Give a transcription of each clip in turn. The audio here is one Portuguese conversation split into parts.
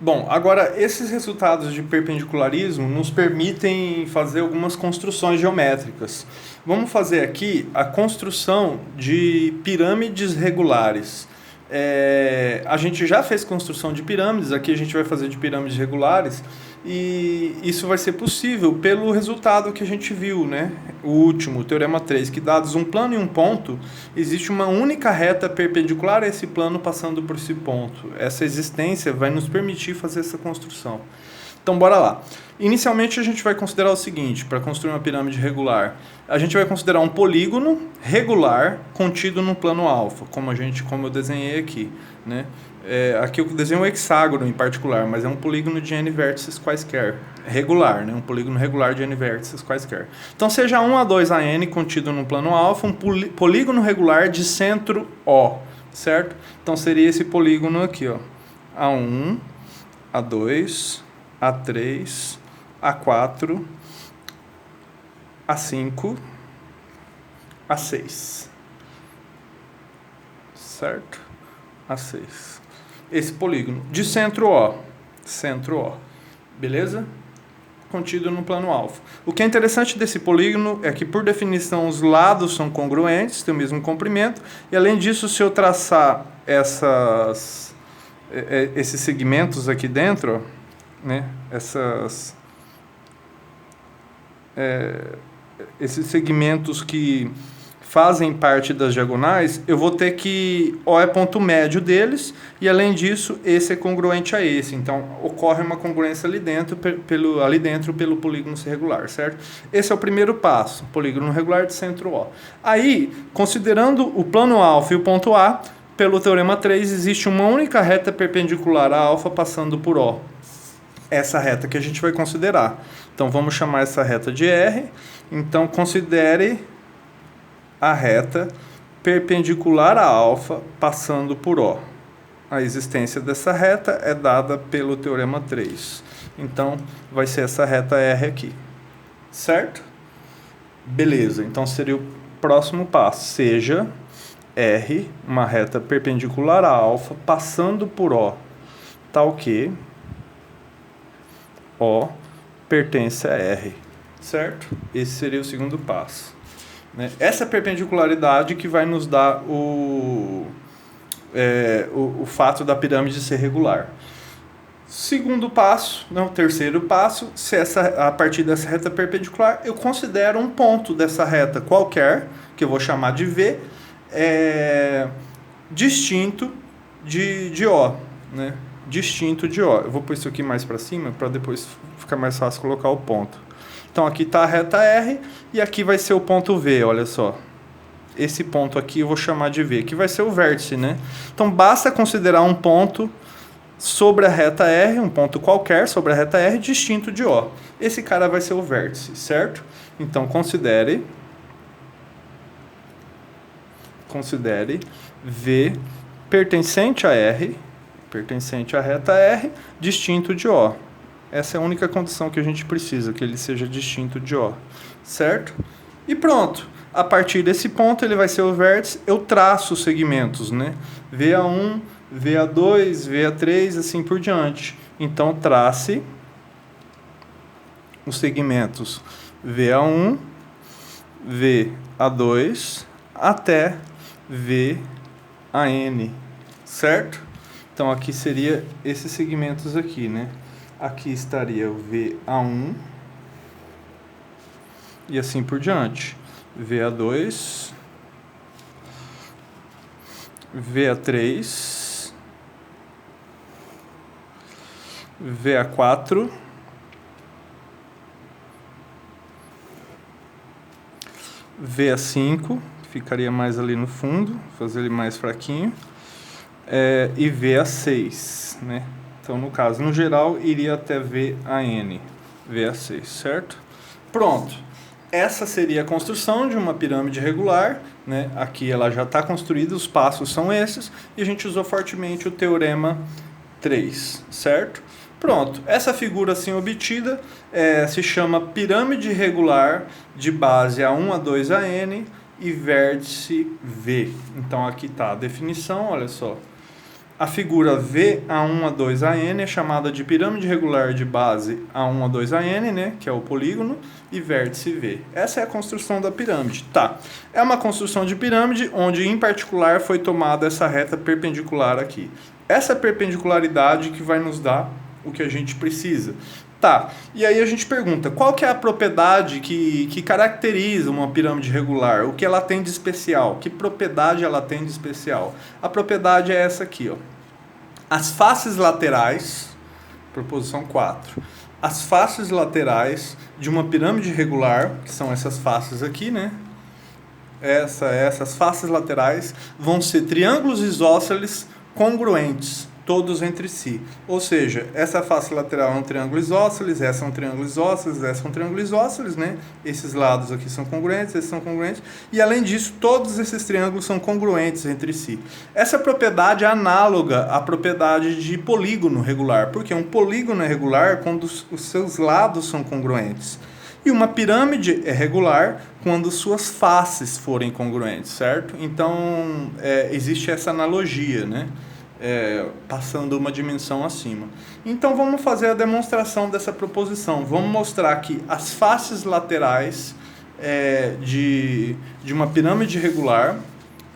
Bom, agora esses resultados de perpendicularismo nos permitem fazer algumas construções geométricas. Vamos fazer aqui a construção de pirâmides regulares. A gente já fez construção de pirâmides, aqui a gente vai fazer de pirâmides regulares, e isso vai ser possível pelo resultado que a gente viu, né? O último, o Teorema 3, que dados um plano e um ponto, existe uma única reta perpendicular a esse plano passando por esse ponto. Essa existência vai nos permitir fazer essa construção. Então, bora lá. Inicialmente, a gente vai considerar o seguinte, para construir uma pirâmide regular. A gente vai considerar um polígono regular contido no plano alfa, como eu desenhei aqui, né? Aqui eu desenho um hexágono em particular, mas é um polígono de n vértices quaisquer. Regular, né? Um polígono regular de n vértices quaisquer. Então, seja 1 a 2 a n contido no plano alfa, um polígono regular de centro O, certo? Então, seria esse polígono aqui, ó. A1, A2, A3, A4, A5, A6. Certo? A6. Esse polígono de centro O. Beleza? Contido no plano alfa. O que é interessante desse polígono é que, por definição, os lados são congruentes, têm o mesmo comprimento, e além disso, se eu traçar esses segmentos aqui dentro, ó, né? Esses segmentos que fazem parte das diagonais, eu vou ter que O é ponto médio deles, e além disso, esse é congruente a esse. Então, ocorre uma congruência ali dentro pelo polígono ser regular, certo? Esse é o primeiro passo, polígono regular de centro O. Aí, considerando o plano alfa e o ponto A, pelo Teorema 3, existe uma única reta perpendicular a alfa passando por O. Essa reta que a gente vai considerar. Então, vamos chamar essa reta de R. Então, considere a reta perpendicular a alfa passando por O. A existência dessa reta é dada pelo Teorema 3. Então, vai ser essa reta R aqui. Certo? Beleza. Então, seria o próximo passo. Seja R uma reta perpendicular a alfa passando por O, tal que O pertence a R. Certo? Esse seria o segundo passo. Essa perpendicularidade que vai nos dar o fato da pirâmide ser regular. Segundo passo, o terceiro passo, a partir dessa reta perpendicular, eu considero um ponto dessa reta qualquer, que eu vou chamar de V, distinto de O. Né? Distinto de O. Eu vou pôr isso aqui mais para cima, para depois ficar mais fácil colocar o ponto. Então, aqui está a reta R e aqui vai ser o ponto V, olha só. Esse ponto aqui eu vou chamar de V, que vai ser o vértice, né? Então, basta considerar um ponto sobre a reta R, um ponto qualquer sobre a reta R, distinto de O. Esse cara vai ser o vértice, certo? Então, considere V pertencente a R, pertencente à reta R, distinto de O. Essa é a única condição que a gente precisa, que ele seja distinto de O, certo? E pronto. A partir desse ponto, ele vai ser o vértice. Eu traço os segmentos, né? VA1, VA2, VA3, assim por diante. Então, trace os segmentos VA1, VA2, até VAN, certo? Então, aqui seria esses segmentos aqui, né? Aqui estaria o VA1 e assim por diante. VA2, VA3, VA4, VA5, ficaria mais ali no fundo, fazer ele mais fraquinho, e VA6, né? Então, no caso, no geral, iria até VAN, VA6, certo? Pronto. Essa seria a construção de uma pirâmide regular, né? Aqui ela já está construída, os passos são esses, e a gente usou fortemente o Teorema 3, certo? Pronto. Essa figura assim obtida se chama pirâmide regular de base A1, A2, AN e vértice V. Então, aqui está a definição, olha só. A figura VA1A2AN é chamada de pirâmide regular de base A1A2AN, né, que é o polígono, e vértice V. Essa é a construção da pirâmide. Tá. É uma construção de pirâmide onde, em particular, foi tomada essa reta perpendicular aqui. Essa perpendicularidade que vai nos dar o que a gente precisa. Tá, e aí a gente pergunta, qual que é a propriedade que caracteriza uma pirâmide regular? O que ela tem de especial? Que propriedade ela tem de especial? A propriedade é essa aqui, ó. As faces laterais, proposição 4, as faces laterais de uma pirâmide regular, que são essas faces aqui, né? Essas faces laterais vão ser triângulos isósceles congruentes, todos entre si. Ou seja, essa face lateral é um triângulo isósceles, essa é um triângulo isósceles, essa é um triângulo isósceles, né? Esses lados aqui são congruentes, esses são congruentes. E além disso, todos esses triângulos são congruentes entre si. Essa propriedade é análoga à propriedade de polígono regular, porque um polígono é regular quando os seus lados são congruentes. E uma pirâmide é regular quando suas faces forem congruentes, certo? Então, existe essa analogia, né? Passando uma dimensão acima. Então vamos fazer a demonstração dessa proposição. Vamos mostrar que as faces laterais de uma pirâmide regular,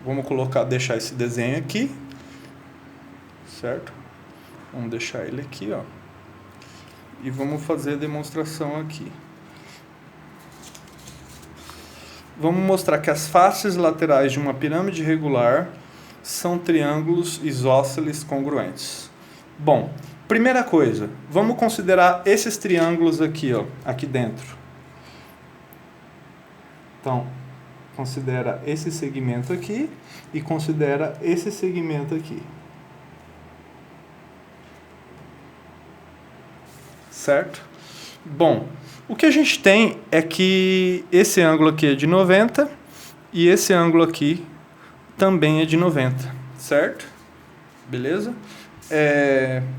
vamos deixar esse desenho aqui, certo? Vamos deixar ele aqui, ó. E vamos fazer a demonstração aqui. Vamos mostrar que as faces laterais de uma pirâmide regular são triângulos isósceles congruentes. Bom, primeira coisa, vamos considerar esses triângulos aqui, ó, aqui dentro. Então, considera esse segmento aqui e considera esse segmento aqui. Certo? Bom, o que a gente tem é que esse ângulo aqui é de 90 e esse ângulo aqui também é de 90, certo? Beleza?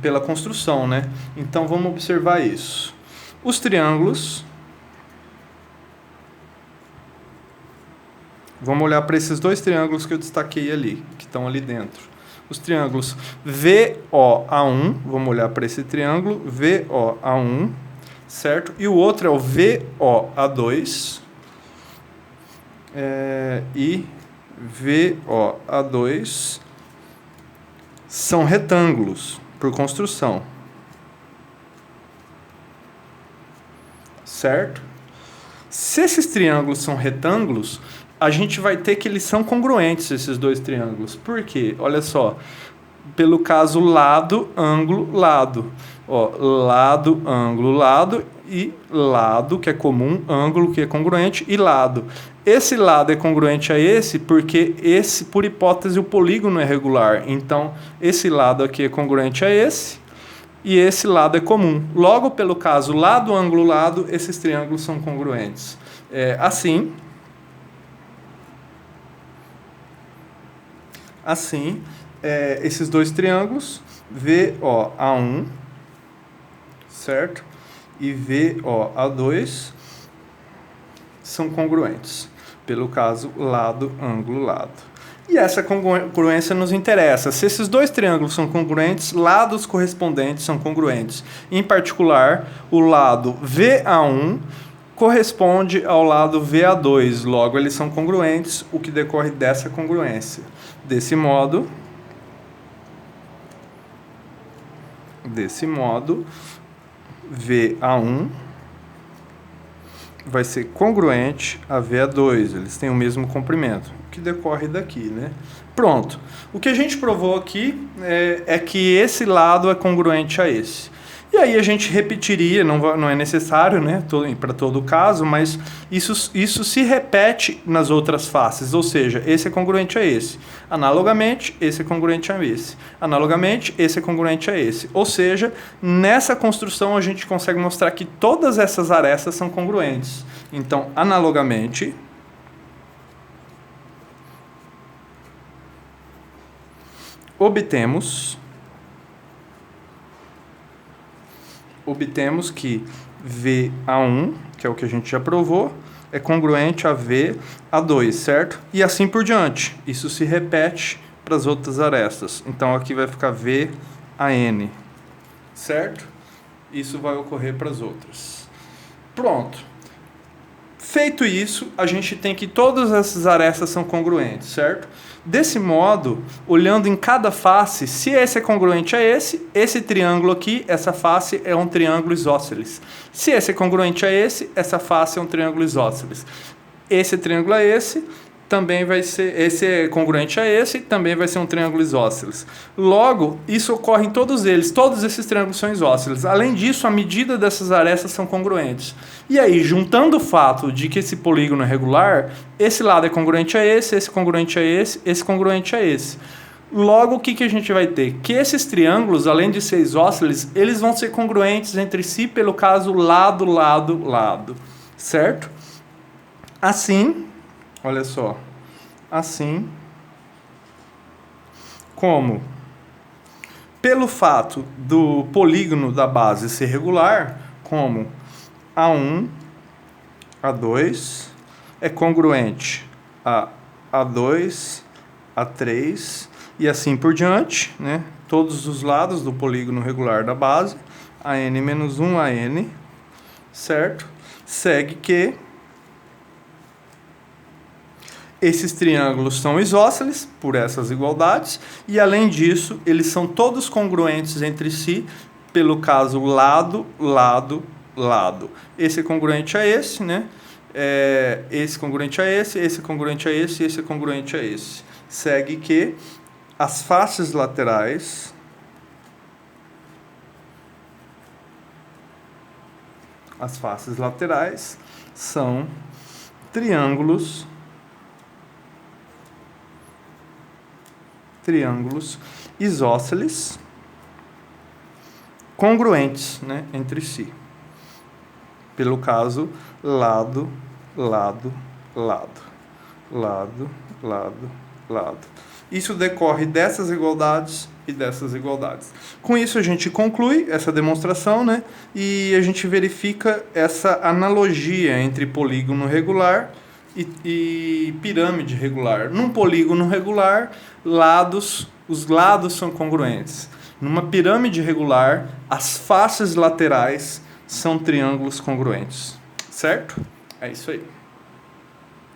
Pela construção, né? Então, vamos observar isso. Os triângulos... Vamos olhar para esses dois triângulos que eu destaquei ali, que estão ali dentro. Os triângulos VOA1, vamos olhar para esse triângulo, VOA1, certo? E o outro é o VOA2 e VOA2 são retângulos por construção, certo? Se esses triângulos são retângulos, a gente vai ter que eles são congruentes, esses dois triângulos. Por quê? Olha só, pelo caso lado, ângulo, lado. Ó, lado, ângulo, lado e lado, que é comum, ângulo, que é congruente, e lado. Esse lado é congruente a esse porque esse, por hipótese, o polígono é regular. Então, esse lado aqui é congruente a esse e esse lado é comum. Logo, pelo caso lado, ângulo, lado, esses triângulos são congruentes. Assim, esses dois triângulos, VOA1, certo? E VOA2 são congruentes, pelo caso lado, ângulo, lado. E essa congruência nos interessa. Se esses dois triângulos são congruentes, lados correspondentes são congruentes. Em particular, o lado VA1 corresponde ao lado VA2, logo eles são congruentes, o que decorre dessa congruência. Desse modo, VA1 vai ser congruente a VA2, eles têm o mesmo comprimento, o que decorre daqui, né? Pronto. O que a gente provou aqui é que esse lado é congruente a esse. E aí a gente repetiria, não é necessário, né, para todo caso, mas isso se repete nas outras faces, ou seja, esse é congruente a esse. Analogamente, esse é congruente a esse. Analogamente, esse é congruente a esse. Ou seja, nessa construção a gente consegue mostrar que todas essas arestas são congruentes. Então, analogamente, obtemos que VA1, que é o que a gente já provou, é congruente a VA2, certo? E assim por diante. Isso se repete para as outras arestas. Então aqui vai ficar VAN, certo? Isso vai ocorrer para as outras. Pronto. Feito isso, a gente tem que todas essas arestas são congruentes, certo? Desse modo, olhando em cada face, se esse é congruente a esse triângulo aqui, essa face é um triângulo isósceles. Se esse é congruente a essa face é um triângulo isósceles. Esse triângulo a esse também vai ser, esse é congruente a esse, também vai ser um triângulo isósceles. Logo, isso ocorre em todos eles, todos esses triângulos são isósceles. Além disso, a medida dessas arestas são congruentes. E aí, juntando o fato de que esse polígono é regular, esse lado é congruente a esse congruente a esse congruente a esse. Logo, o que a gente vai ter? Que esses triângulos, além de ser isósceles, eles vão ser congruentes entre si pelo caso lado, lado, lado. Certo? Assim, olha só, assim como pelo fato do polígono da base ser regular, como A1, A2 é congruente a A2, A3 e assim por diante, né? Todos os lados do polígono regular da base, AN-1, AN, certo? Segue que esses triângulos são isósceles, por essas igualdades, e além disso, eles são todos congruentes entre si, pelo caso lado, lado, lado. Esse é congruente a esse, né? Esse congruente a esse congruente a esse congruente a esse. Segue que as faces laterais são triângulos isósceles congruentes, né, entre si. Pelo caso lado, lado, lado, lado, lado, lado. Isso decorre dessas igualdades e dessas igualdades. Com isso a gente conclui essa demonstração, né, e a gente verifica essa analogia entre polígono regular e pirâmide regular. Num polígono regular, os lados são congruentes. Numa pirâmide regular, as faces laterais são triângulos congruentes. Certo? É isso aí.